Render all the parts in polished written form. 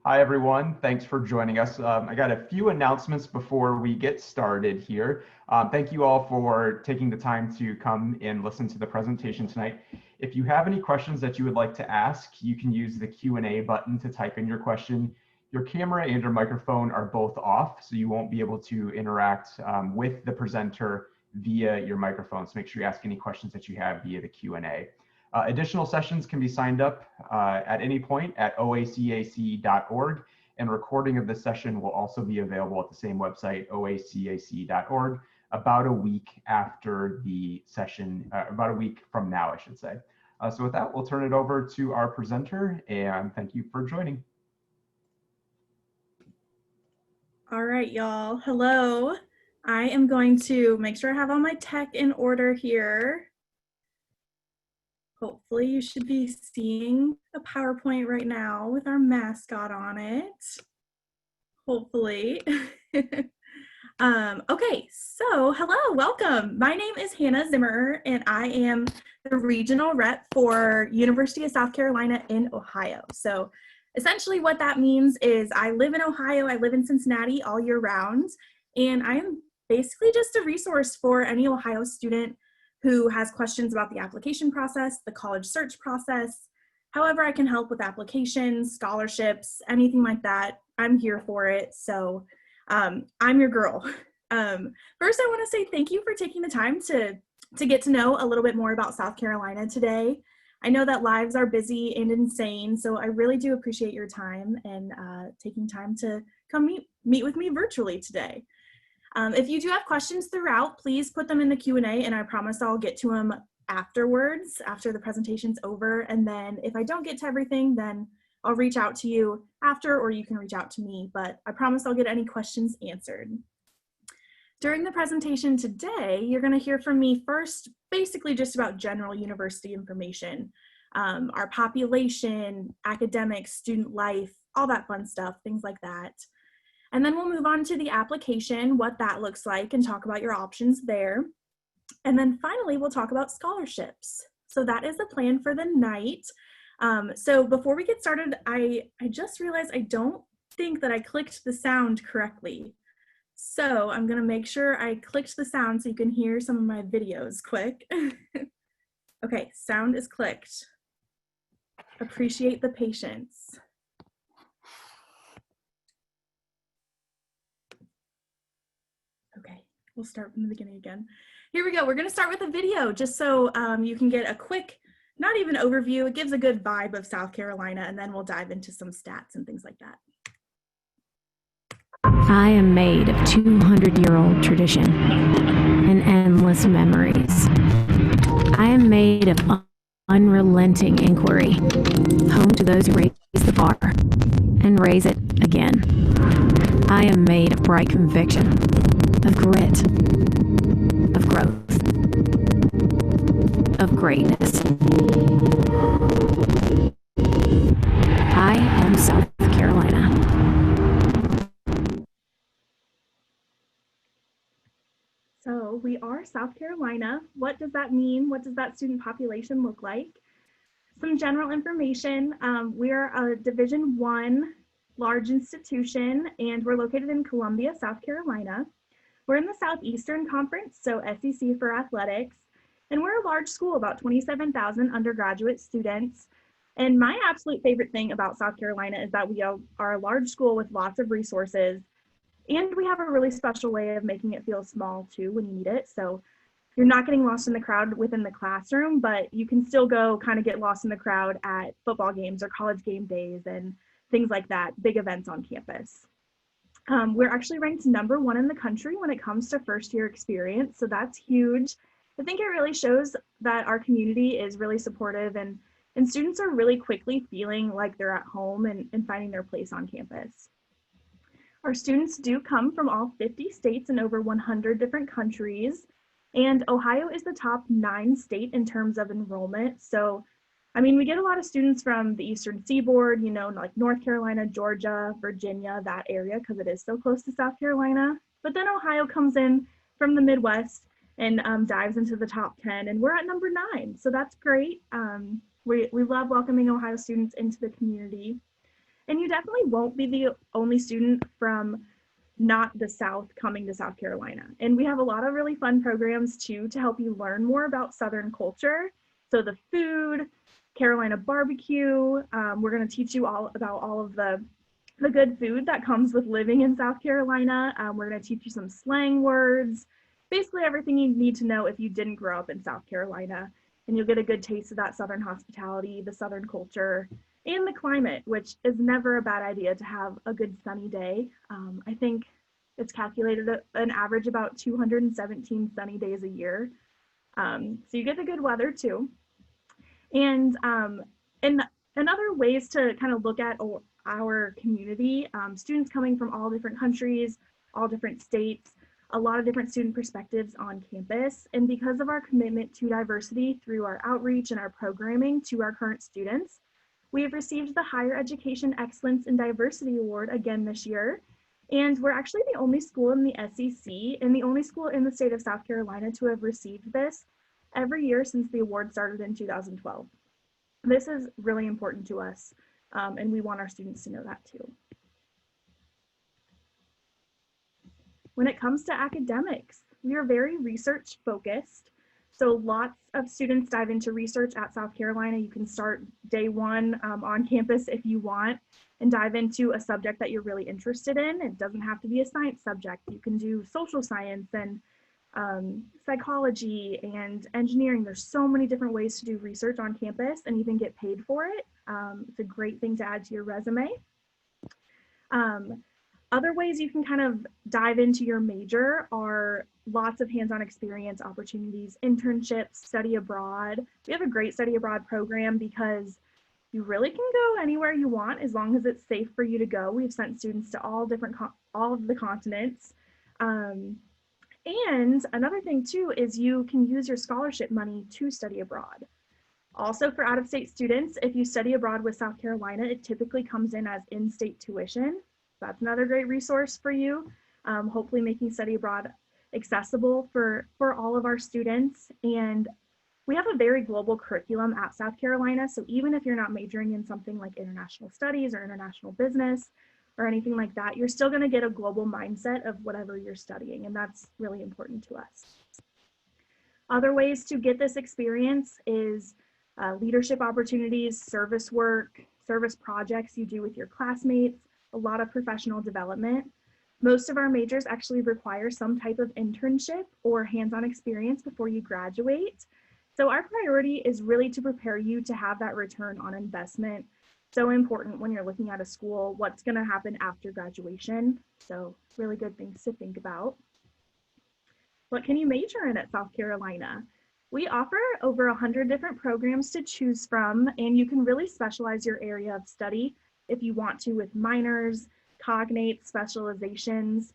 Hi, everyone. Thanks for joining us. I got a few announcements before we get started here. Thank you all for taking the time to come and listen to the presentation tonight. If you have any questions that you would like to ask, you can use the Q&A button to type in your question. Your camera and your microphone are both off, so you won't be able to interact with the presenter via your microphone. So make sure you ask any questions that you have via the Q&A. Additional sessions can be signed up at any point at oacac.org, and a recording of this session will also be available at the same website, oacac.org, about a week after the session, about a week from now, I should say. So with that, we'll turn it over to our presenter, and thank you for joining. All right, y'all. Hello. I am going to make sure I have all my tech in order here. Hopefully you should be seeing a PowerPoint right now with our mascot on it. Hopefully. Okay, so hello, welcome. My name is Hannah Zimmer, and I am the regional rep for University of South Carolina in Ohio. So essentially what that means is I live in Ohio, I live in Cincinnati all year round, and I am basically just a resource for any Ohio student who has questions about the application process, the college search process. However, I can help with applications, scholarships, anything like that. I'm here for it. So I'm your girl. First, I want to say thank you for taking the time to get to know a little bit more about South Carolina today. I know that lives are busy and insane, so I really do appreciate your time and taking time to come meet with me virtually today. If you do have questions throughout, please put them in the Q&A, and I promise I'll get to them afterwards, after the presentation's over. And then if I don't get to everything, then I'll reach out to you after, or you can reach out to me, but I promise I'll get any questions answered. During the presentation today, you're going to hear from me first, basically just about general university information, our population, academics, student life, all that fun stuff, things like that. And then we'll move on to the application, what that looks like, and talk about your options there. And then finally, we'll talk about scholarships. So that is the plan for the night. So before we get started, I just realized I don't think that I clicked the sound correctly. So I'm gonna make sure I clicked the sound so you can hear some of my videos quick. Okay, sound is clicked. Appreciate the patience. Okay, we'll start from the beginning again. Here we go, we're gonna start with a video just so you can get a quick, not even overview, it gives a good vibe of South Carolina, and then we'll dive into some stats and things like that. I am made of 200-year-old tradition and endless memories. I am made of unrelenting inquiry, home to those who raise the bar and raise it again. I am made of bright conviction, of grit, of growth, of greatness. I am South Carolina. So we are South Carolina. What does that mean? What does that student population look like? Some general information. We are a Division I large institution, and we're located in Columbia, South Carolina. We're in the Southeastern Conference, so SEC for athletics, and we're a large school, about 27,000 undergraduate students. And my absolute favorite thing about South Carolina is that we are a large school with lots of resources, and we have a really special way of making it feel small too when you need it. So you're not getting lost in the crowd within the classroom, but you can still go kind of get lost in the crowd at football games or college game days and things like that, big events on campus. We're actually ranked #1 in the country when it comes to first year experience, so that's huge. I think it really shows that our community is really supportive, and students are really quickly feeling like they're at home and finding their place on campus. Our students do come from all 50 states and over 100 different countries, and Ohio is the top 9 state in terms of enrollment. So, I mean, we get a lot of students from the Eastern Seaboard, you know, like North Carolina, Georgia, Virginia, that area, because it is so close to South Carolina. But then Ohio comes in from the Midwest and dives into the top 10, and we're at #9, so that's great. We love welcoming Ohio students into the community. And you definitely won't be the only student from not the South coming to South Carolina. And we have a lot of really fun programs too to help you learn more about Southern culture. So the food, Carolina barbecue, we're going to teach you all about all of the good food that comes with living in South Carolina. We're going to teach you some slang words, basically everything you need to know if you didn't grow up in South Carolina. And you'll get a good taste of that Southern hospitality, the Southern culture, and the climate, which is never a bad idea to have a good sunny day. I think it's calculated at an average about 217 sunny days a year. So you get the good weather too. And other ways to kind of look at our community, students coming from all different countries, all different states, a lot of different student perspectives on campus. And because of our commitment to diversity through our outreach and our programming to our current students, we have received the Higher Education Excellence in Diversity Award again this year. And we're actually the only school in the SEC and the only school in the state of South Carolina to have received this every year since the award started in 2012. This is really important to us, and we want our students to know that too. When it comes to academics, we are very research focused. So lots of students dive into research at South Carolina. You can start day one on campus if you want and dive into a subject that you're really interested in. It doesn't have to be a science subject. You can do social science and psychology and engineering. There's so many different ways to do research on campus and even get paid for it. It's a great thing to add to your resume. Other ways you can kind of dive into your major are lots of hands-on experience opportunities, internships, study abroad. We have a great study abroad program because you really can go anywhere you want as long as it's safe for you to go. We've sent students to all of the continents. And another thing too is you can use your scholarship money to study abroad. Also for out-of-state students, if you study abroad with South Carolina, it typically comes in as in-state tuition. That's another great resource for you, hopefully making study abroad accessible for all of our students. And we have a very global curriculum at South Carolina. So even if you're not majoring in something like international studies or international business or anything like that, you're still going to get a global mindset of whatever you're studying. And that's really important to us. Other ways to get this experience is leadership opportunities, service work, service projects you do with your classmates, a lot of professional development. Most of our majors actually require some type of internship or hands-on experience before you graduate. So our priority is really to prepare you to have that return on investment. So important when you're looking at a school, what's going to happen after graduation. So really good things to think about. What can you major in at South Carolina? We offer over 100 different programs to choose from, and you can really specialize your area of study if you want to with minors, cognate, specializations.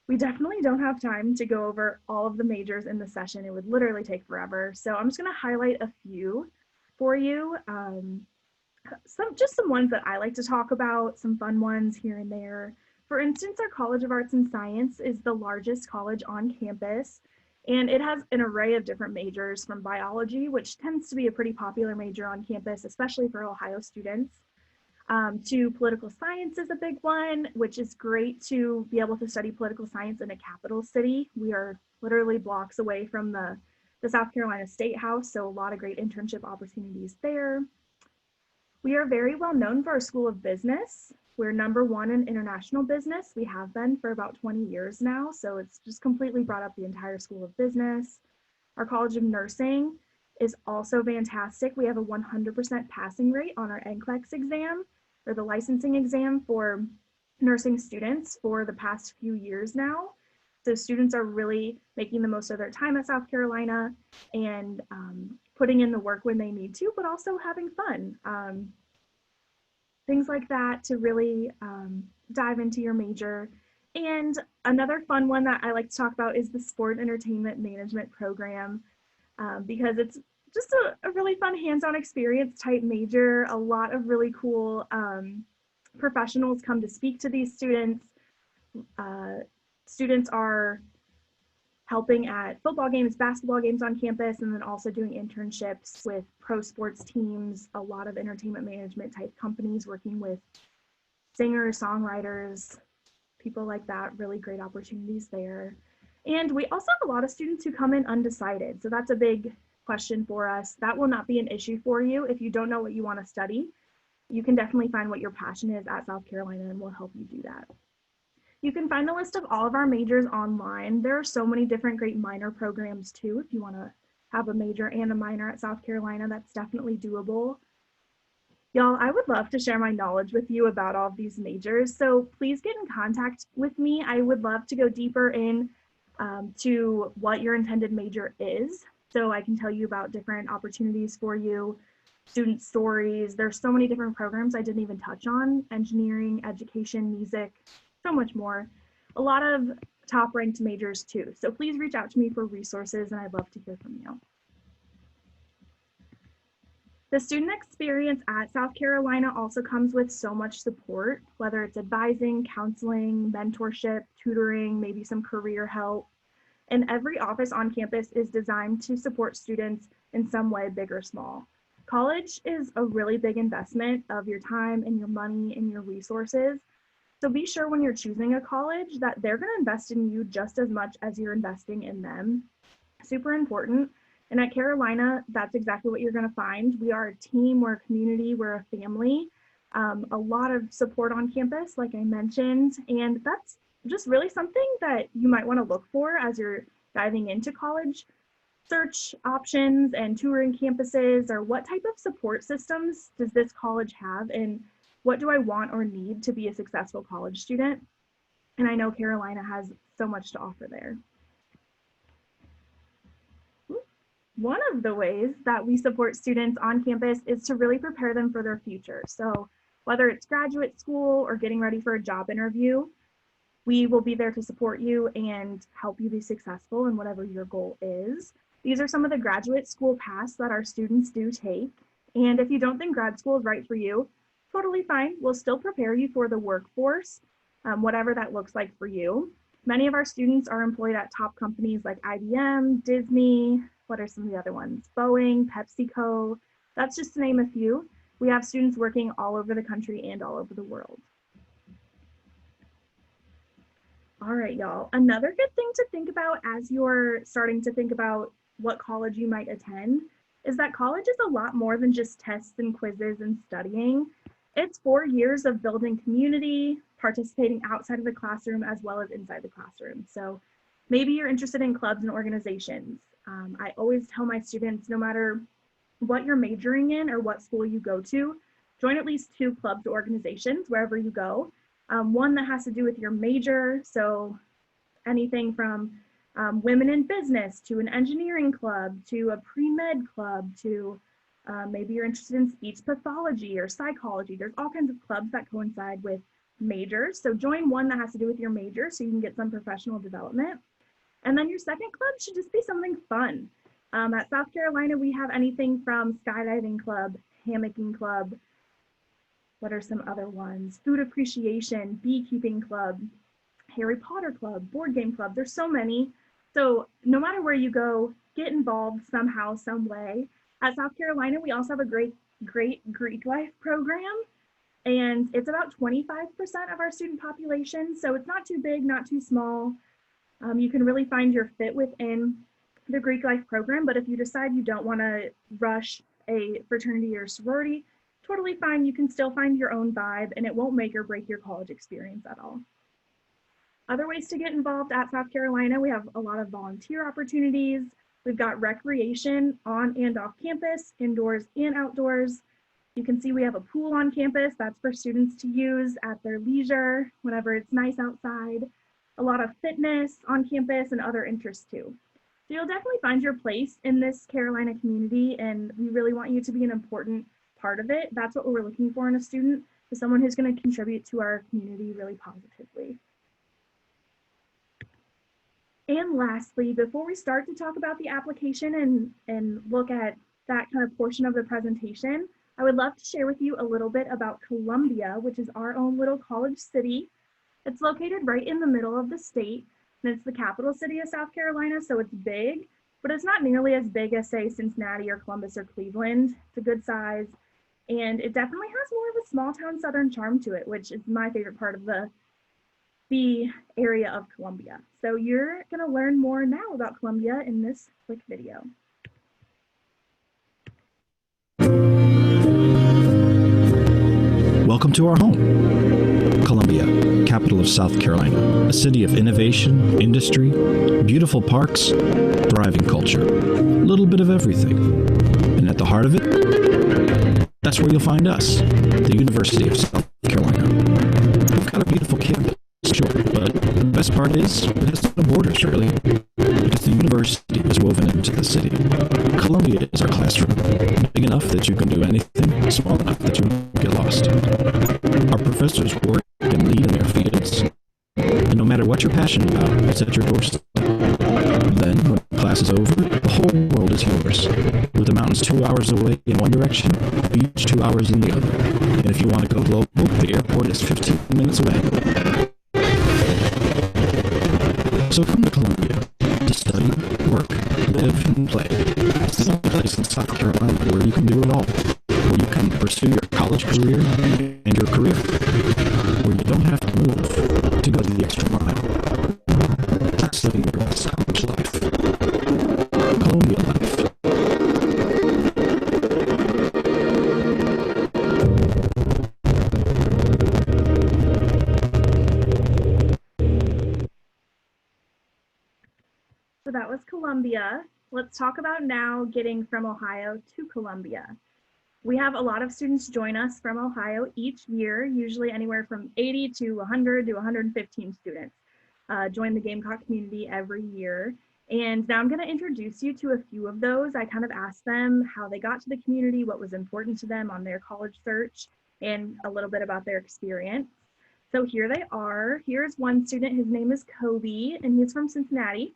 We definitely don't have time to go over all of the majors in the session. It would literally take forever. So I'm just going to highlight a few for you. Some ones that I like to talk about, some fun ones here and there. For instance, our College of Arts and Science is the largest college on campus, and it has an array of different majors from biology, which tends to be a pretty popular major on campus, especially for Ohio students, to political science is a big one, which is great to be able to study political science in a capital city. We are literally blocks away from the South Carolina State House, so a lot of great internship opportunities there. We are very well known for our School of Business. We're #1 in international business. We have been for about 20 years now, so it's just completely brought up the entire School of Business. Our College of Nursing is also fantastic. We have a 100% passing rate on our NCLEX exam, or the licensing exam for nursing students for the past few years now. So students are really making the most of their time at South Carolina and putting in the work when they need to, but also having fun. Things like that to really dive into your major. And another fun one that I like to talk about is the Sport Entertainment Management program, because it's just a really fun hands-on experience type major. A lot of really cool professionals come to speak to these students. Students are helping at football games, basketball games on campus, and then also doing internships with pro sports teams, a lot of entertainment management type companies working with singers, songwriters, people like that, really great opportunities there. And we also have a lot of students who come in undecided. So that's a big question for us. That will not be an issue for you if you don't know what you want to study. You can definitely find what your passion is at South Carolina, and we'll help you do that. You can find the list of all of our majors online. There are so many different great minor programs too. If you want to have a major and a minor at South Carolina, that's definitely doable. Y'all, I would love to share my knowledge with you about all of these majors. So please get in contact with me. I would love to go deeper in to what your intended major is. So I can tell you about different opportunities for you, student stories. There's so many different programs I didn't even touch on: engineering, education, music, so much more. A lot of top ranked majors too. So please reach out to me for resources, and I'd love to hear from you. The student experience at South Carolina also comes with so much support, whether it's advising, counseling, mentorship, tutoring, maybe some career help. And every office on campus is designed to support students in some way, big or small. College is a really big investment of your time and your money and your resources. So be sure when you're choosing a college that they're going to invest in you just as much as you're investing in them. Super important. And at Carolina, that's exactly what you're going to find. We are a team, we're a community, we're a family. A lot of support on campus, like I mentioned, and that's just really something that you might want to look for as you're diving into college. Search options and touring campuses, or what type of support systems does this college have, and what do I want or need to be a successful college student? And I know Carolina has so much to offer there. One of the ways that we support students on campus is to really prepare them for their future. So whether it's graduate school or getting ready for a job interview, we will be there to support you and help you be successful in whatever your goal is. These are some of the graduate school paths that our students do take. And if you don't think grad school is right for you, totally fine. We'll still prepare you for the workforce, whatever that looks like for you. Many of our students are employed at top companies like IBM, Disney. What are some of the other ones? Boeing, PepsiCo. That's just to name a few. We have students working all over the country and all over the world. All right, y'all. Another good thing to think about as you're starting to think about what college you might attend is that college is a lot more than just tests and quizzes and studying. It's 4 years of building community, participating outside of the classroom as well as inside the classroom. So maybe you're interested in clubs and organizations. I always tell my students, no matter what you're majoring in or what school you go to, join at least 2 clubs or organizations wherever you go. One that has to do with your major, so anything from women in business to an engineering club to a pre-med club to maybe you're interested in speech pathology or psychology. There's all kinds of clubs that coincide with majors. So join one that has to do with your major so you can get some professional development. And then your second club should just be something fun. At South Carolina, we have anything from skydiving club, hammocking club. What are some other ones? Food appreciation, beekeeping club, Harry Potter club, board game club. There's so many. So no matter where you go, get involved somehow, some way. At South Carolina, we also have a great Greek life program, and it's about 25% of our student population. So it's not too big, not too small. You can really find your fit within the Greek life program, but if you decide you don't want to rush a fraternity or sorority, totally fine. You can still find your own vibe, and it won't make or break your college experience at all. Other ways to get involved at South Carolina, we have a lot of volunteer opportunities. We've got recreation on and off campus, indoors and outdoors. You can see we have a pool on campus that's for students to use at their leisure whenever it's nice outside. A lot of fitness on campus and other interests too. So you'll definitely find your place in this Carolina community, and we really want you to be an important part of it. That's what we're looking for in a student, is someone who's going to contribute to our community really positively. And lastly, before we start to talk about the application and look at that kind of portion of the presentation, I would love to share with you a little bit about Columbia, which is our own little college city. It's located right in the middle of the state, and it's the capital city of South Carolina, so it's big, but it's not nearly as big as, say, Cincinnati or Columbus or Cleveland. It's a good size. And it definitely has more of a small town Southern charm to it, which is my favorite part of the area of Columbia. So you're gonna learn more now about Columbia in this quick video. Welcome to our home, Columbia, capital of South Carolina, a city of innovation, industry, beautiful parks, thriving culture, a little bit of everything. And at the heart of it, that's where you'll find us, the University of South Carolina. We've got a beautiful campus, sure, but the best part is it has no borders, really, because the university is woven into the city. Columbia is our classroom, big enough that you can do anything, small enough that you won't get lost. Our professors work and lead in their fields, and no matter what you're passionate about, it's at your doorstep. Then, when class is over, the whole world is yours, with the mountains 2 hours away in one direction, the beach 2 hours in the other. And if you want to go global, the airport is 15 minutes away. So come to Columbia to study, work, live, and play. It's the only place in South Carolina where you can do it all, where you can pursue your college career and your career, where you don't have to move to go the extra mile. That's living your best college life. Columbia life. So that was Columbia. Let's talk about now getting from Ohio to Columbia. We have a lot of students join us from Ohio each year, usually anywhere from 80 to 100 to 115 students join the Gamecock community every year. And now I'm going to introduce you to a few of those. I kind of asked them how they got to the community, what was important to them on their college search, and a little bit about their experience. So here they are. Here's one student. His name is Kobe, and he's from Cincinnati.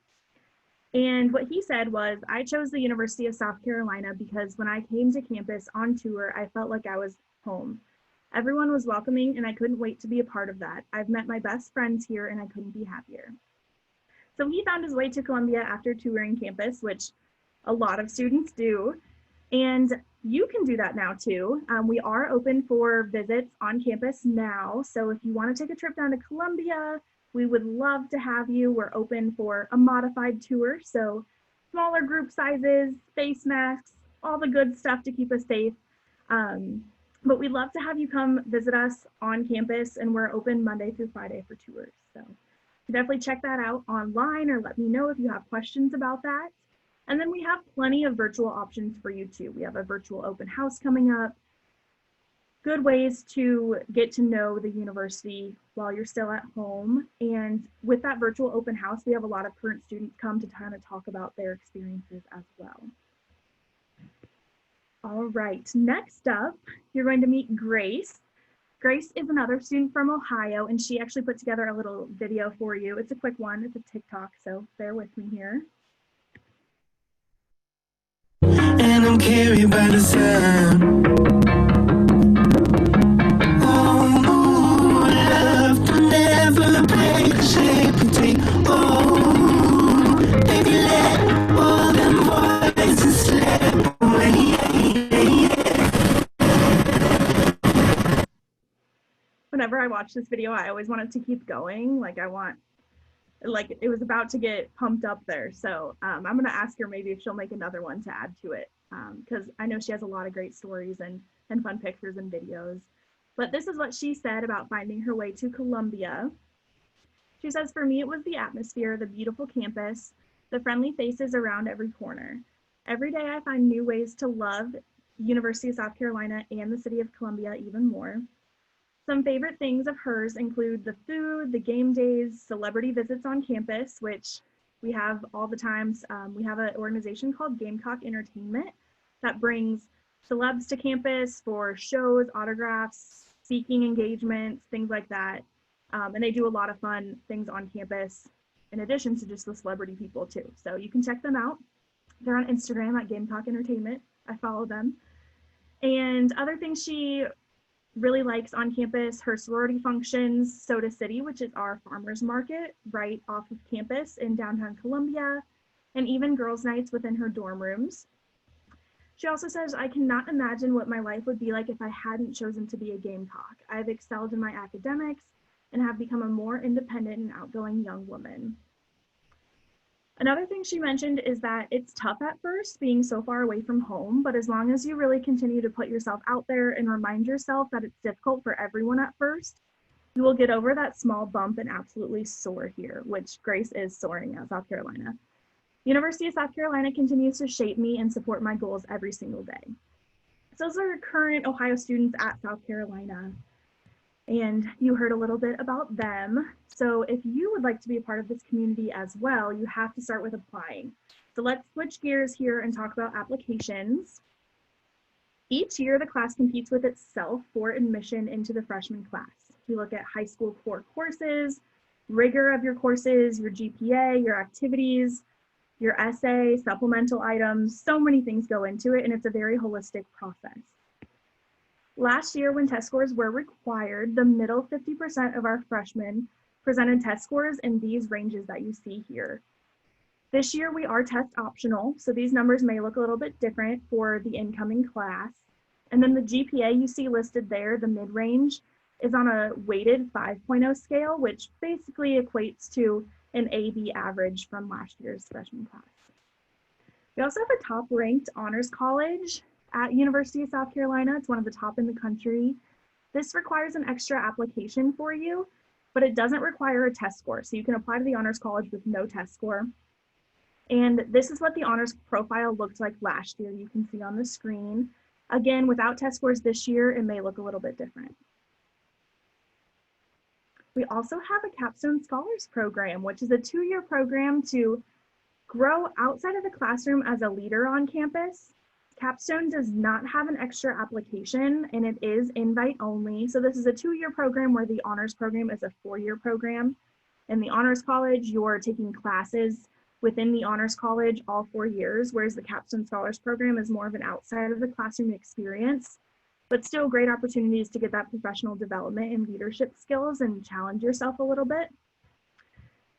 And what he said was, I chose the University of South Carolina because when I came to campus on tour, I felt like I was home. Everyone was welcoming and I couldn't wait to be a part of that. I've met my best friends here and I couldn't be happier. So he found his way to Columbia after touring campus, which a lot of students do. And you can do that now too. We are open for visits on campus now. So if you want to take a trip down to Columbia, we would love to have you. We're open for a modified tour, so smaller group sizes, face masks, all the good stuff to keep us safe. But we'd love to have you come visit us on campus, and we're open Monday through Friday for tours. So definitely check that out online or let me know if you have questions about that. And then we have plenty of virtual options for you too. We have a virtual open house coming up. Good ways to get to know the university while you're still at home. And with that virtual open house, we have a lot of current students come to kind of talk about their experiences as well. All right, next up, you're going to meet Grace. Grace is another student from Ohio, and she actually put together a little video for you. It's a quick one, it's a TikTok, so bear with me here. And I'm carried by the sun. Whenever I watch this video, I always want it to keep going. Like it was about to get pumped up there. So I'm gonna ask her maybe if she'll make another one to add to it, because I know she has a lot of great stories and fun pictures and videos. But this is what she said about finding her way to Columbia. She says, for me, it was the atmosphere, the beautiful campus, the friendly faces around every corner. Every day I find new ways to love University of South Carolina and the city of Columbia even more. Some favorite things of hers include the food, the game days, celebrity visits on campus, which we have all the times. We have an organization called Gamecock Entertainment that brings celebs to campus for shows, autographs, speaking engagements, things like that. And they do a lot of fun things on campus in addition to just the celebrity people too. So you can check them out. They're on Instagram at Gamecock Entertainment. I follow them. And other things she really likes on campus, her sorority functions, Soda City, which is our farmers market right off of campus in downtown Columbia, and even girls' nights within her dorm rooms. She also says, I cannot imagine what my life would be like if I hadn't chosen to be a Gamecock. I've excelled in my academics and have become a more independent and outgoing young woman. Another thing she mentioned is that it's tough at first being so far away from home, but as long as you really continue to put yourself out there and remind yourself that it's difficult for everyone at first, you will get over that small bump and absolutely soar here, which Grace is soaring at South Carolina. University of South Carolina continues to shape me and support my goals every single day. So those are current Ohio students at South Carolina, and you heard a little bit about them. So if you would like to be a part of this community as well, you have to start with applying. So let's switch gears here and talk about applications. Each year, the class competes with itself for admission into the freshman class. We look at high school core courses, rigor of your courses, your GPA, your activities, your essay, supplemental items, so many things go into it, and it's a very holistic process. Last year, when test scores were required, the middle 50% of our freshmen presented test scores in these ranges that you see here. This year, we are test optional, so these numbers may look a little bit different for the incoming class. And then the GPA you see listed there, the mid-range, is on a weighted 5.0 scale, which basically equates to an AB average from last year's freshman class. We also have a top-ranked honors college at University of South Carolina. It's one of the top in the country. This requires an extra application for you, but it doesn't require a test score. So you can apply to the honors college with no test score. And this is what the honors profile looked like last year. You can see on the screen. Again, without test scores this year, it may look a little bit different. We also have a Capstone Scholars Program, which is a 2-year program to grow outside of the classroom as a leader on campus. Capstone does not have an extra application, and it is invite only. So this is a 2-year program where the honors program is a 4-year program. In the honors college, you're taking classes within the honors college all 4 years, whereas the Capstone Scholars Program is more of an outside of the classroom experience, but still great opportunities to get that professional development and leadership skills and challenge yourself a little bit.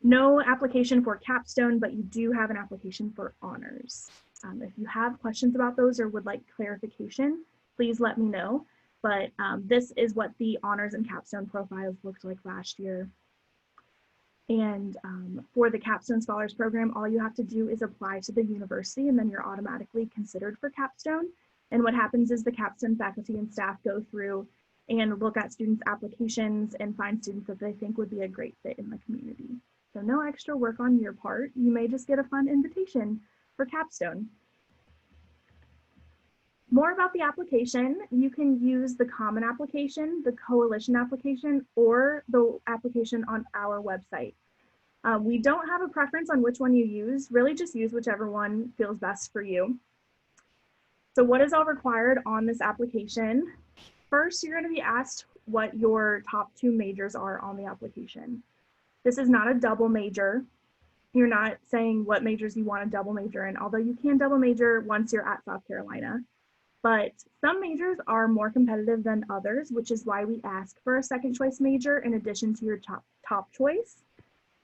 No application for Capstone, but you do have an application for honors. If you have questions about those or would like clarification, please let me know. But this is what the honors and Capstone profiles looked like last year. And for the Capstone Scholars Program, all you have to do is apply to the university, and then you're automatically considered for Capstone. And what happens is the Capstone faculty and staff go through and look at students' applications and find students that they think would be a great fit in the community. So no extra work on your part. You may just get a fun invitation for Capstone. More about the application, you can use the common application, the coalition application, or the application on our website. We don't have a preference on which one you use, really just use whichever one feels best for you. So what is all required on this application? First, you're going to be asked what your top 2 majors are on the application. This is not a double major. You're not saying what majors you want to double major in, although you can double major once you're at South Carolina. But some majors are more competitive than others, which is why we ask for a second choice major in addition to your top choice.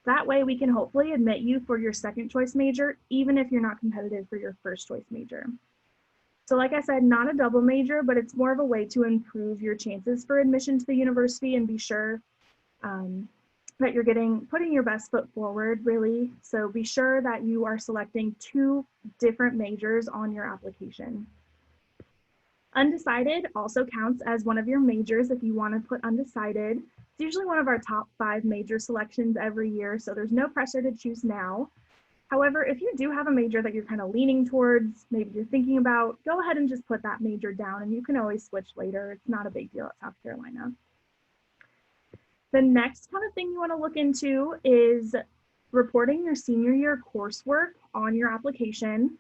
That way we can hopefully admit you for your second choice major, even if you're not competitive for your first choice major. So like I said, not a double major, but it's more of a way to improve your chances for admission to the university and be sure that you're putting your best foot forward, really. So be sure that you are selecting 2 different majors on your application. Undecided also counts as one of your majors if you want to put undecided. It's usually one of our top 5 major selections every year, so there's no pressure to choose now. However, if you do have a major that you're kind of leaning towards, maybe you're thinking about, go ahead and just put that major down, and you can always switch later. It's not a big deal at South Carolina. The next kind of thing you want to look into is reporting your senior year coursework on your application.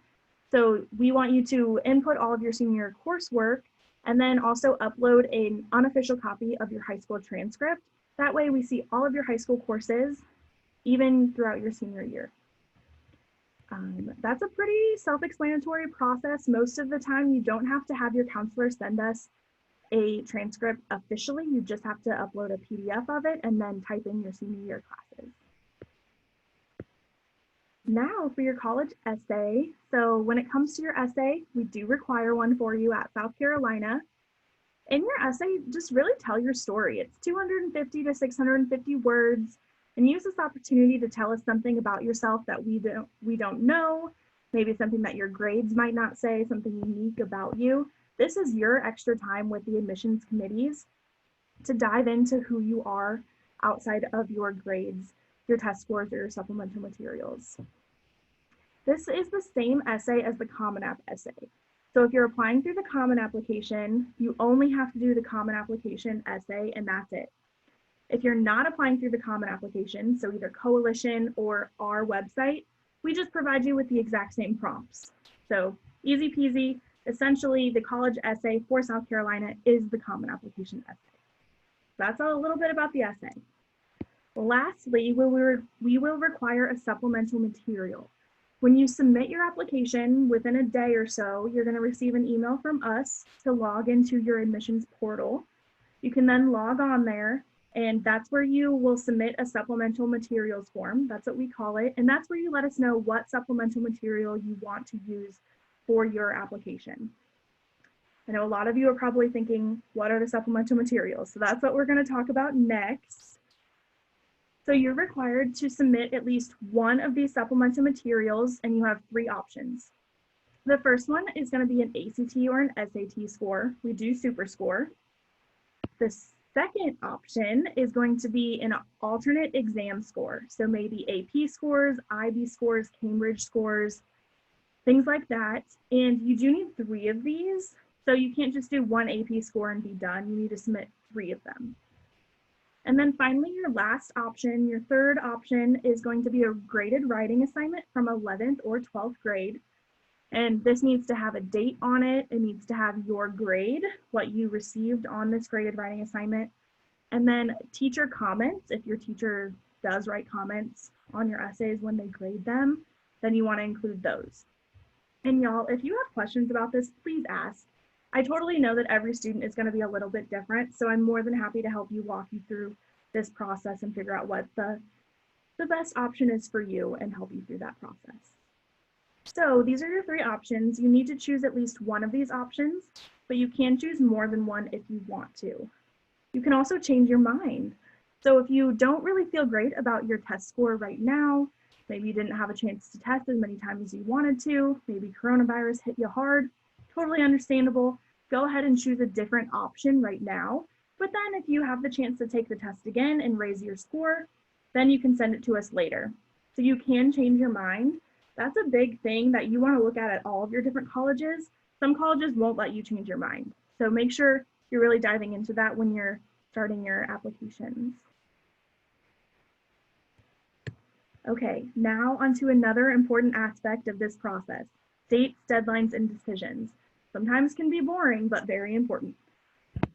So we want you to input all of your senior year coursework and then also upload an unofficial copy of your high school transcript. That way we see all of your high school courses, even throughout your senior year. That's a pretty self-explanatory process. Most of the time, you don't have to have your counselor send us a transcript officially. You just have to upload a PDF of it and then type in your senior year classes. Now for your college essay. So when it comes to your essay, we do require one for you at South Carolina. In your essay, just really tell your story. It's 250 to 650 words, and use this opportunity to tell us something about yourself that we don't know, maybe something that your grades might not say, something unique about you. This is your extra time with the admissions committees to dive into who you are outside of your grades, your test scores, or your supplemental materials. This is the same essay as the Common App essay. So if you're applying through the Common Application, you only have to do the Common Application essay, and that's it. If you're not applying through the Common Application, so either Coalition or our website, we just provide you with the exact same prompts. So easy peasy. Essentially, the college essay for South Carolina is the Common Application essay. That's a little bit about the essay. Lastly, we will require a supplemental material. When you submit your application within a day or so, you're going to receive an email from us to log into your admissions portal. You can then log on there, and that's where you will submit a supplemental materials form. That's what we call it. And that's where you let us know what supplemental material you want to use for your application. I know a lot of you are probably thinking, what are the supplemental materials? So that's what we're going to talk about next. So you're required to submit at least one of these supplemental materials, and you have 3 options. The first one is going to be an ACT or an SAT score. We do super score. The second option is going to be an alternate exam score. So maybe AP scores, IB scores, Cambridge scores, things like that. And you do need 3 of these. So you can't just do one AP score and be done. You need to submit 3 of them. And then finally, your last option, your third option, is going to be a graded writing assignment from 11th or 12th grade. And this needs to have a date on it. It needs to have your grade, what you received on this graded writing assignment. And then teacher comments. If your teacher does write comments on your essays when they grade them, then you want to include those. And y'all, if you have questions about this, please ask. I totally know that every student is going to be a little bit different, so I'm more than happy to help you walk you through this process and figure out what the best option is for you and help you through that process. So these are your 3 options. You need to choose at least one of these options, but you can choose more than one if you want to. You can also change your mind. So if you don't really feel great about your test score right now, maybe you didn't have a chance to test as many times as you wanted to, maybe coronavirus hit you hard, totally understandable. Go ahead and choose a different option right now. But then if you have the chance to take the test again and raise your score, then you can send it to us later. So you can change your mind. That's a big thing that you want to look at all of your different colleges. Some colleges won't let you change your mind. So make sure you're really diving into that when you're starting your applications. Okay, now onto another important aspect of this process. Dates, deadlines, and decisions. Sometimes can be boring, but very important.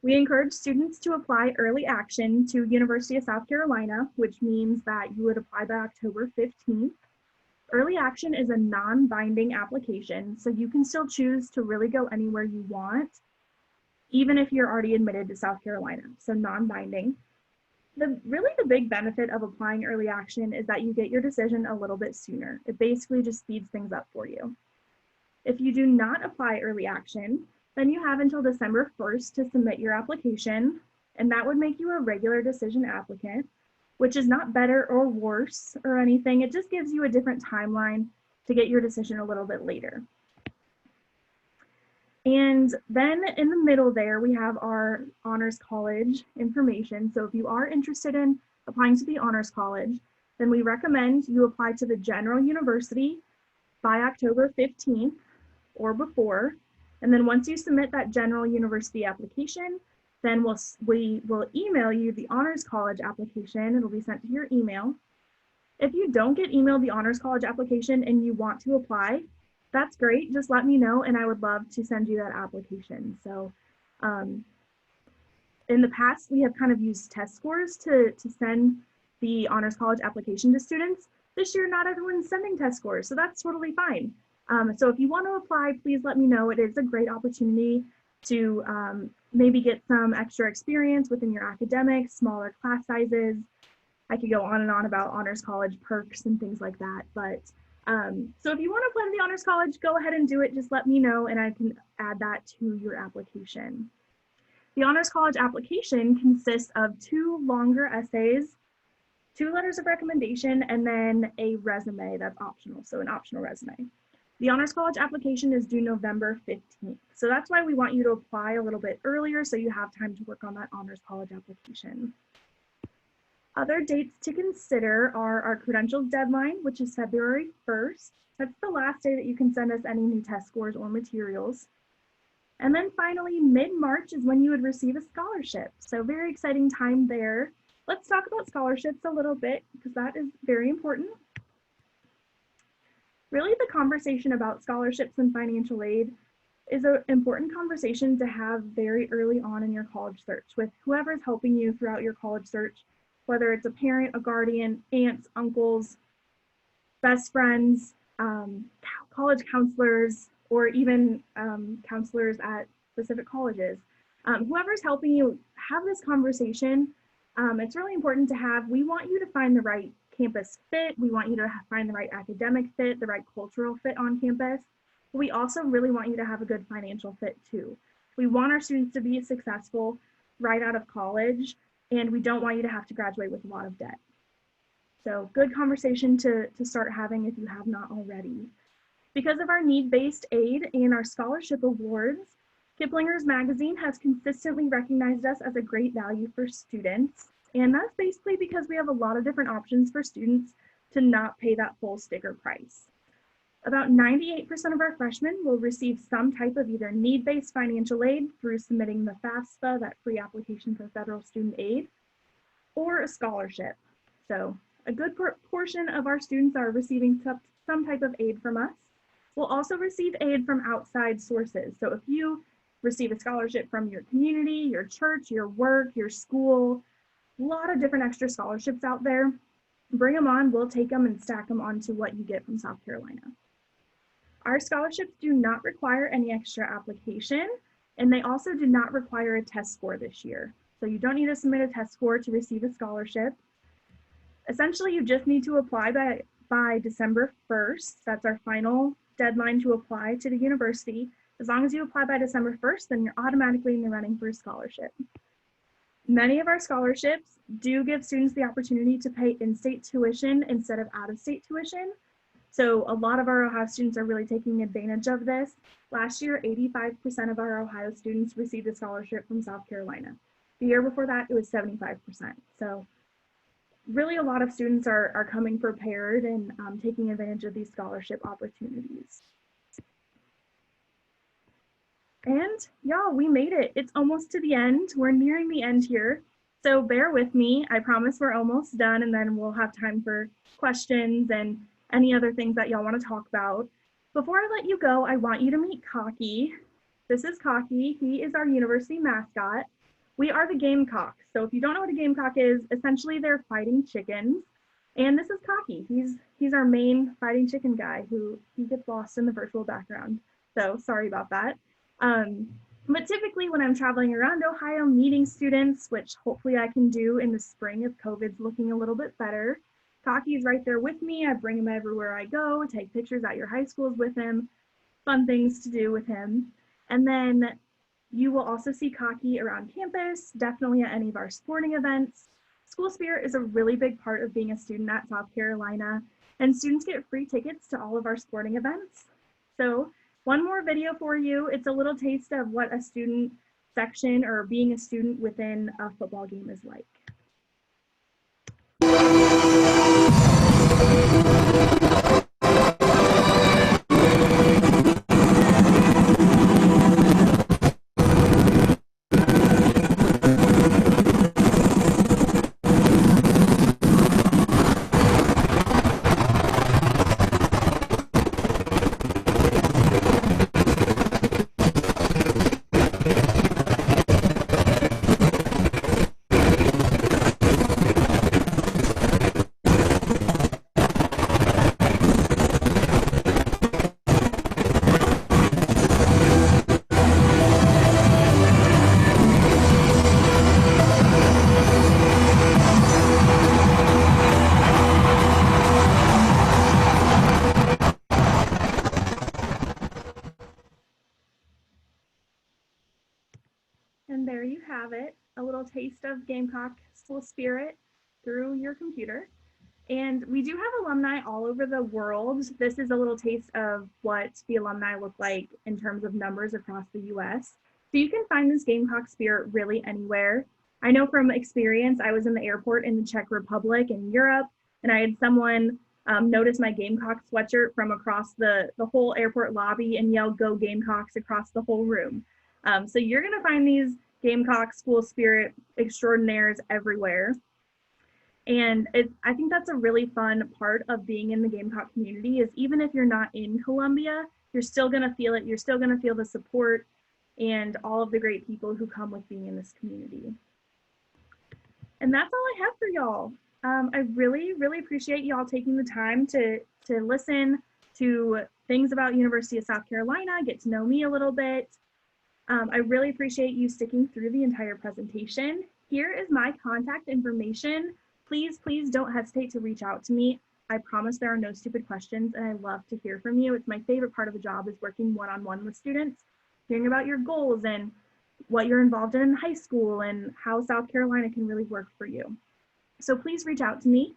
We encourage students to apply early action to University of South Carolina, which means that you would apply by October 15th. Early action is a non-binding application, so you can still choose to really go anywhere you want, even if you're already admitted to South Carolina, so non-binding. Really the big benefit of applying early action is that you get your decision a little bit sooner. It basically just speeds things up for you. If you do not apply early action, then you have until December 1st to submit your application, and that would make you a regular decision applicant, which is not better or worse or anything. It just gives you a different timeline to get your decision a little bit later. And then in the middle there, we have our Honors College information. So if you are interested in applying to the Honors College, then we recommend you apply to the General University by October 15th or before. And then once you submit that General University application, then we will email you the Honors College application. It'll be sent to your email. If you don't get emailed the Honors College application and you want to apply, that's great. Just let me know and I would love to send you that application. So in the past, we have kind of used test scores to send the Honors College application to students. This year, not everyone's sending test scores, so that's totally fine. So if you want to apply, please let me know. It is a great opportunity to maybe get some extra experience within your academics, smaller class sizes. I could go on and on about Honors College perks and things like that, but So if you want to apply to the Honors College, go ahead and do it. Just let me know and I can add that to your application. The Honors College application consists of 2 longer essays, 2 letters of recommendation, and then a resume that's optional, so an optional resume. The Honors College application is due November 15th. So that's why we want you to apply a little bit earlier so you have time to work on that Honors College application. Other dates to consider are our credentials deadline, which is February 1st. That's the last day that you can send us any new test scores or materials. And then finally, mid-March is when you would receive a scholarship. So very exciting time there. Let's talk about scholarships a little bit because that is very important. Really, the conversation about scholarships and financial aid is an important conversation to have very early on in your college search with whoever is helping you throughout your college search, whether it's a parent, a guardian, aunts, uncles, best friends, college counselors, or even counselors at specific colleges. Whoever's helping you have this conversation, it's really important to have. We want you to find the right campus fit. We want you to find the right academic fit, the right cultural fit on campus. But we also really want you to have a good financial fit too. We want our students to be successful right out of college, and we don't want you to have to graduate with a lot of debt. So good conversation to start having if you have not already. Because of our need-based aid and our scholarship awards, Kiplinger's magazine has consistently recognized us as a great value for students. And that's basically because we have a lot of different options for students to not pay that full sticker price. About 98% of our freshmen will receive some type of either need-based financial aid through submitting the FAFSA, that free application for federal student aid, or a scholarship. So a good portion of our students are receiving some type of aid from us. We'll also receive aid from outside sources. So if you receive a scholarship from your community, your church, your work, your school, a lot of different extra scholarships out there, bring them on, we'll take them and stack them onto what you get from South Carolina. Our scholarships do not require any extra application, and they also do not require a test score this year. So you don't need to submit a test score to receive a scholarship. Essentially, you just need to apply by December 1st. That's our final deadline to apply to the university. As long as you apply by December 1st, then you're automatically in the running for a scholarship. Many of our scholarships do give students the opportunity to pay in-state tuition instead of out-of-state tuition. So a lot of our Ohio students are really taking advantage of this. Last year, 85% of our Ohio students received a scholarship from South Carolina. The year before that, it was 75%. So really a lot of students are coming prepared and taking advantage of these scholarship opportunities. And y'all, we made it. It's almost to the end. We're nearing the end here. So bear with me. I promise we're almost done, and then we'll have time for questions and any other things that y'all want to talk about. Before I let you go, I want you to meet Cocky. This is Cocky. He is our university mascot. We are the Gamecock. So if you don't know what a Gamecock is, essentially they're fighting chickens. And this is Cocky. He's our main fighting chicken guy who he gets lost in the virtual background. So sorry about that. But typically when I'm traveling around Ohio meeting students, which hopefully I can do in the spring if COVID's looking a little bit better, Cocky's right there with me. I bring him everywhere I go, take pictures at your high schools with him, fun things to do with him. And then you will also see Cocky around campus, definitely at any of our sporting events. School spirit is a really big part of being a student at South Carolina, and students get free tickets to all of our sporting events. So one more video for you. It's a little taste of what a student section or being a student within a football game is like. a little taste of Gamecock school spirit through your computer. And we do have alumni all over the world. This is a little taste of what the alumni look like in terms of numbers across the US. So you can find this Gamecock spirit really anywhere. I know from experience, I was in the airport in the Czech Republic in Europe, and I had someone notice my Gamecock sweatshirt from across the whole airport lobby and yell, "Go Gamecocks," across the whole room. So you're gonna find these Gamecock school spirit extraordinaires everywhere. And I think that's a really fun part of being in the Gamecock community is even if you're not in Columbia, you're still gonna feel it. You're still gonna feel the support and all of the great people who come with being in this community. And that's all I have for y'all. I really, really appreciate y'all taking the time to listen to things about University of South Carolina, get to know me a little bit. I really appreciate you sticking through the entire presentation. Here is my contact information. Please, please don't hesitate to reach out to me. I promise there are no stupid questions, and I love to hear from you. It's my favorite part of the job is working one-on-one with students, hearing about your goals and what you're involved in high school and how South Carolina can really work for you. So please reach out to me.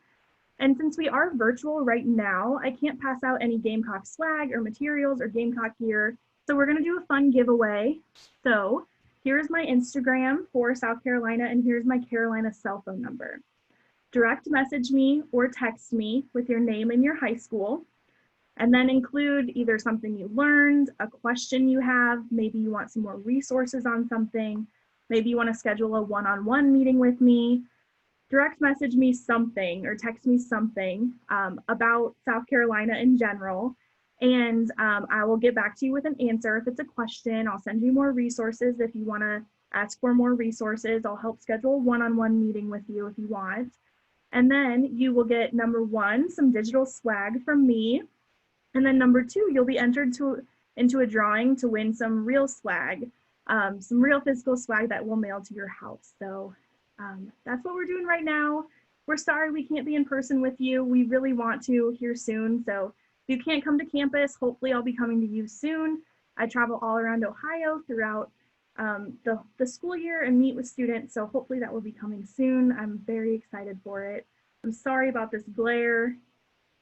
And since we are virtual right now, I can't pass out any Gamecock swag or materials or Gamecock gear. So we're gonna do a fun giveaway. So here's my Instagram for South Carolina, and here's my Carolina cell phone number. Direct message me or text me with your name and your high school, and then include either something you learned, a question you have, maybe you want some more resources on something, maybe you want to schedule a one-on-one meeting with me. Direct message me something or text me something about South Carolina in general, and I will get back to you with an answer. If it's a question, I'll send you more resources. If you want to ask for more resources, I'll help schedule a one-on-one meeting with you if you want. And then you will get number 1, some digital swag from me. And then number 2, you'll be entered into a drawing to win some real swag, some real physical swag that we'll mail to your house. So that's what we're doing right now. We're sorry we can't be in person with you. We really want to here soon. So if you can't come to campus, hopefully I'll be coming to you soon. I travel all around Ohio throughout the school year and meet with students. So hopefully that will be coming soon. I'm very excited for it. I'm sorry about this glare.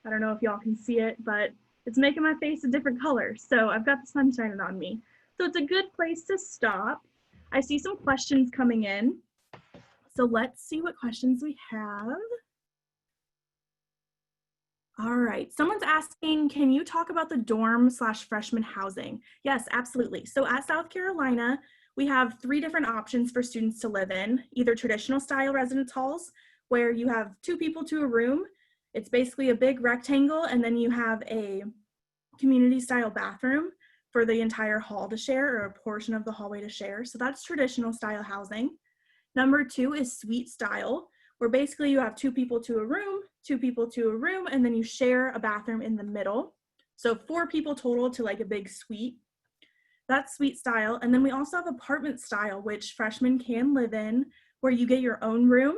I don't know if y'all can see it, but it's making my face a different color. So I've got the sun shining on me. So it's a good place to stop. I see some questions coming in. So let's see what questions we have. All right, someone's asking, can you talk about the dorm/freshman housing? Yes, absolutely. So at South Carolina, we have 3 different options for students to live in, either traditional style residence halls, where you have 2 people to a room. It's basically a big rectangle, and then you have a community style bathroom for the entire hall to share or a portion of the hallway to share. So that's traditional style housing. Number 2 is suite style, where basically you have 2 people to a room, 2 people to a room, and then you share a bathroom in the middle. So 4 people total to like a big suite. That's suite style. And then we also have apartment style, which freshmen can live in, where you get your own room.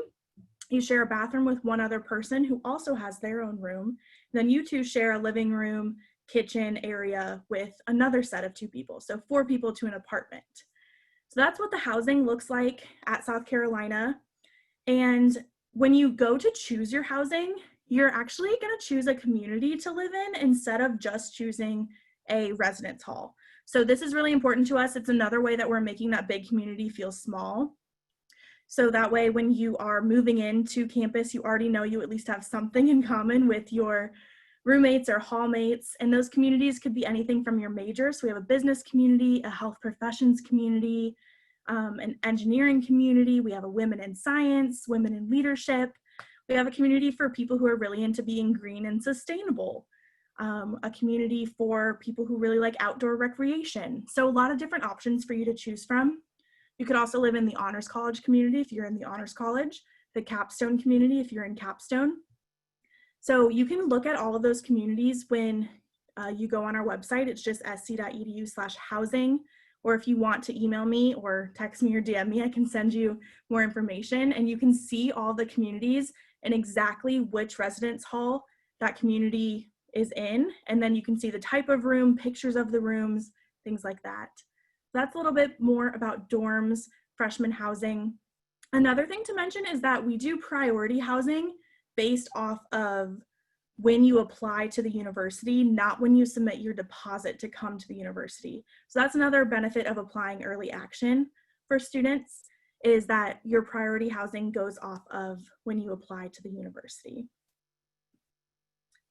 You share a bathroom with one other person who also has their own room. Then you 2 share a living room, kitchen area with another set of 2 people. So 4 people to an apartment. So that's what the housing looks like at South Carolina. And when you go to choose your housing, you're actually going to choose a community to live in instead of just choosing a residence hall. So this is really important to us. It's another way that we're making that big community feel small. So that way, when you are moving into campus, you already know you at least have something in common with your roommates or hallmates. And those communities could be anything from your major. So we have a business community, a health professions community, an engineering community. We have a women in science, women in leadership. We have a community for people who are really into being green and sustainable. A community for people who really like outdoor recreation. So a lot of different options for you to choose from. You could also live in the Honors College community if you're in the Honors College, the Capstone community if you're in Capstone. So you can look at all of those communities when you go on our website. It's just sc.edu/housing. Or if you want to email me or text me or DM me, I can send you more information, and you can see all the communities and exactly which residence hall that community is in. And then you can see the type of room, pictures of the rooms, things like that. That's a little bit more about dorms, freshman housing. Another thing to mention is that we do priority housing based off of when you apply to the university, not when you submit your deposit to come to the university. So that's another benefit of applying early action for students, is that your priority housing goes off of when you apply to the university.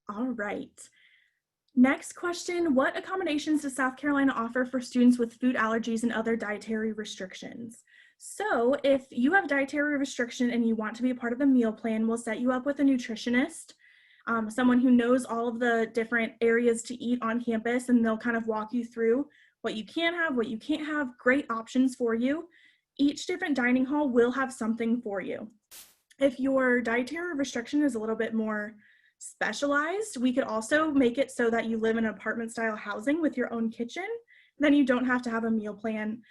All right. Next question, what accommodations does South Carolina offer for students with food allergies and other dietary restrictions? So if you have dietary restriction and you want to be a part of the meal plan, we'll set you up with a nutritionist, someone who knows all of the different areas to eat on campus, and they'll kind of walk you through what you can have, what you can't have, great options for you. Each different dining hall will have something for you. If your dietary restriction is a little bit more specialized, we could also make it so that you live in apartment style housing with your own kitchen. Then you don't have to have a meal plan.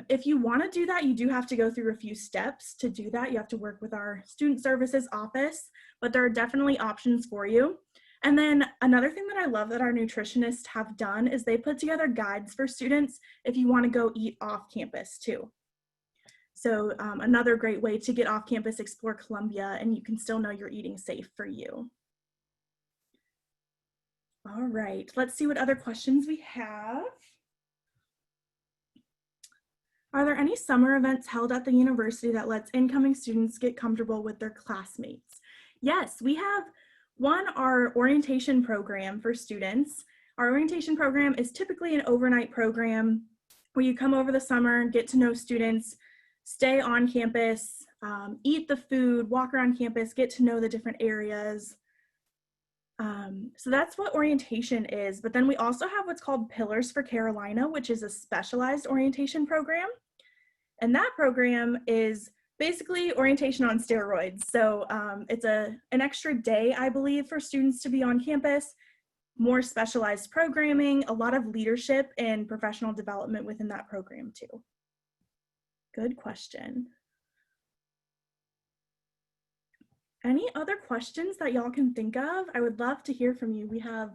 If you want to do that, you do have to go through a few steps to do that. You have to work with our student services office, but there are definitely options for you. And then another thing that I love that our nutritionists have done is they put together guides for students if you want to go eat off campus too. So another great way to get off campus, explore Columbia, and you can still know you're eating safe for you. All right, let's see what other questions we have. Are there any summer events held at the university that lets incoming students get comfortable with their classmates? Yes, we have our orientation program for students. Our orientation program is typically an overnight program where you come over the summer, get to know students, stay on campus, eat the food, walk around campus, get to know the different areas. So that's what orientation is. But then we also have what's called Pillars for Carolina, which is a specialized orientation program. And that program is basically orientation on steroids. So it's an extra day, I believe, for students to be on campus, more specialized programming, a lot of leadership and professional development within that program too. Good question. Any other questions that y'all can think of? I would love to hear from you. We have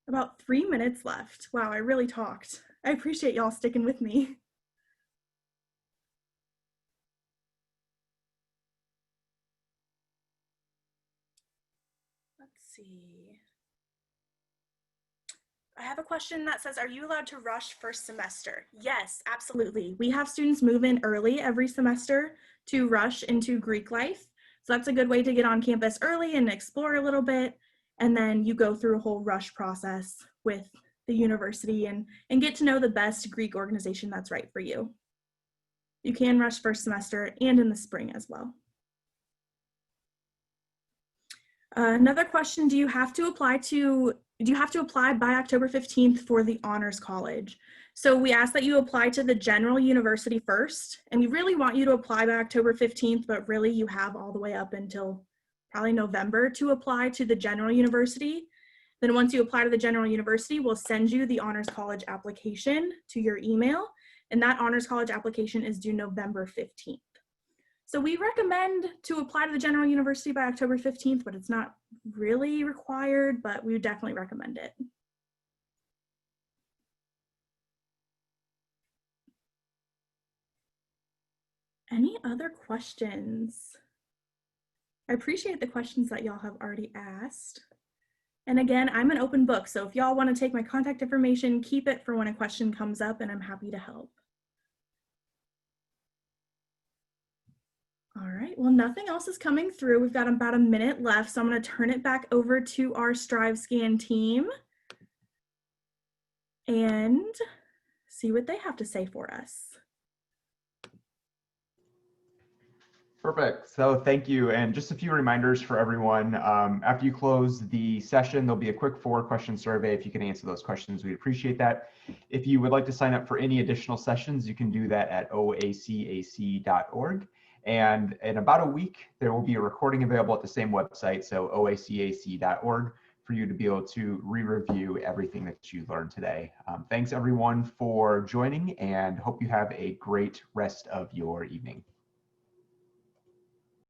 about 3 minutes left. Wow, I really talked. I appreciate y'all sticking with me. Let's see. I have a question that says, are you allowed to rush first semester? Yes, absolutely. We have students move in early every semester to rush into Greek life. So that's a good way to get on campus early and explore a little bit. And then you go through a whole rush process with the university and get to know the best Greek organization that's right for you. You can rush first semester and in the spring as well. Another question, do you have to apply by October 15th for the Honors College? So we ask that you apply to the general university first, and we really want you to apply by October 15th, but really you have all the way up until probably November to apply to the general university. Then once you apply to the general university, we'll send you the Honors College application to your email, and that Honors College application is due November 15th. So we recommend to apply to the general university by October 15th, but it's not really required, but we would definitely recommend it. Any other questions? I appreciate the questions that y'all have already asked. And again, I'm an open book, so if y'all want to take my contact information, keep it for when a question comes up, and I'm happy to help. All right, well, nothing else is coming through. We've got about a minute left, so I'm going to turn it back over to our StriveScan team and see what they have to say for us. Perfect. So thank you. And just a few reminders for everyone. After you close the session, there'll be a quick 4-question survey. If you can answer those questions, we'd appreciate that. If you would like to sign up for any additional sessions, you can do that at oacac.org. And in about a week, there will be a recording available at the same website, so oacac.org, for you to be able to re-review everything that you learned today. Thanks everyone for joining, and hope you have a great rest of your evening.